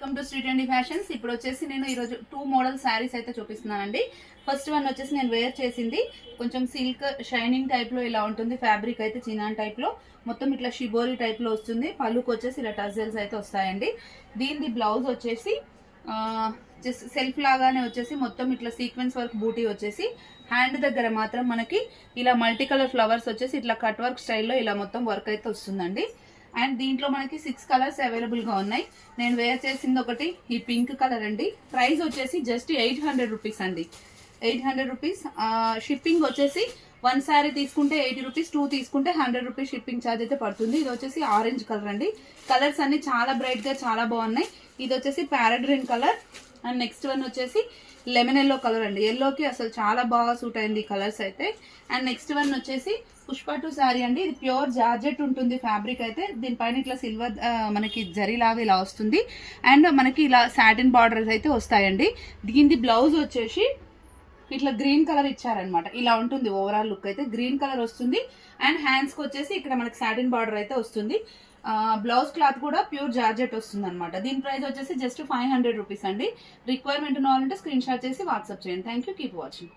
Welcome to Sri trendy fashions. ఇప్పుడు వచ్చేసి నేను ఈరోజు 2 మోడల్ శారీస్ అయితే చూపిస్తున్నానండి. ఫస్ట్ వన్ వచ్చేసి నేను వేర్ చేసింది కొంచెం సిల్క్ షైనింగ్ టైప్ లో ఇలా ఉంటుంది. ఫ్యాబ్రిక్ అయితే చినాన్ టైప్ లో మొత్తం ఇట్లా షిబోరి టైప్ లో వస్తుంది. పళ్ళుకి వచ్చేసి ఇలా టజల్స్ అయితే వస్తాయండి. దీని బ్లౌజ్ వచ్చేసి జస్ట్ సెల్ఫ్ లాగానే వచ్చేసి మొత్తం ఇట్లా సీక్వెన్స్ వర్క్ బూటీ వచ్చేసి హ్యాండ్ దగ్గర మాత్రం మనకి ఇలా మల్టీ కలర్ ఫ్లవర్స్ వచ్చేసి ఇట్లా కట్ వర్క్ స్టైల్లో ఇలా మొత్తం వర్క్ అయితే వస్తుందండి. అండ్ దీంట్లో మనకి 6 కలర్స్ అవైలబుల్ గా ఉన్నాయి. నేను వేర్ చేసింది ఒకటి ఈ పింక్ కలర్ అండి. ప్రైస్ వచ్చేసి జస్ట్ 800 రూపీస్ అండి. 800 రూపీస్. షిప్పింగ్ వచ్చేసి 1 శారీ తీసుకుంటే 80 రూపీస్, 2 తీసుకుంటే 100 రూపీస్ షిప్పింగ్ ఛార్జ్ అయితే పడుతుంది. ఇది వచ్చేసి ఆరెంజ్ కలర్ అండి. కలర్స్ అన్ని చాలా బ్రైట్ గా చాలా బాగున్నాయి. ఇది వచ్చేసి parrot green colour and next one వచ్చేసి లెమన్ ఎల్లో కలర్ అండి. ఎల్లోకి అసలు చాలా బాగా సూట్ అయింది ఈ కలర్స్ అయితే. అండ్ నెక్స్ట్ వన్ వచ్చేసి పుష్ప 2 శారీ అండి. ఇది ప్యూర్ జార్జెట్ ఉంటుంది ఫ్యాబ్రిక్ అయితే. దీనిపైన ఇట్లా సిల్వర్ మనకి జరీలాగా ఇలా వస్తుంది. అండ్ మనకి ఇలా సాటిన్ బార్డర్స్ అయితే వస్తాయండి. దీని బ్లౌజ్ వచ్చేసి ఇట్లా గ్రీన్ కలర్ ఇచ్చారనమాట. ఇలా ఉంటుంది ఓవరాల్ లుక్ అయితే. గ్రీన్ కలర్ వస్తుంది. అండ్ హ్యాండ్స్ కి వచ్చేసి ఇక్కడ మనకి సాటిన్ బార్డర్ అయితే వస్తుంది. బ్లౌజ్ క్లాత్ కూడా ప్యూర్ జార్జెట్ వస్తుంది అనమాట. దీని ప్రైస్ వచ్చేసి జస్ట్ 500 రూపీస్ అండి. రిక్వైర్మెంట్ ఉన్న వాళ్ళంటే స్క్రీన్ షాట్ చేసి వాట్సాప్ చేయండి. Thank you. Keep watching.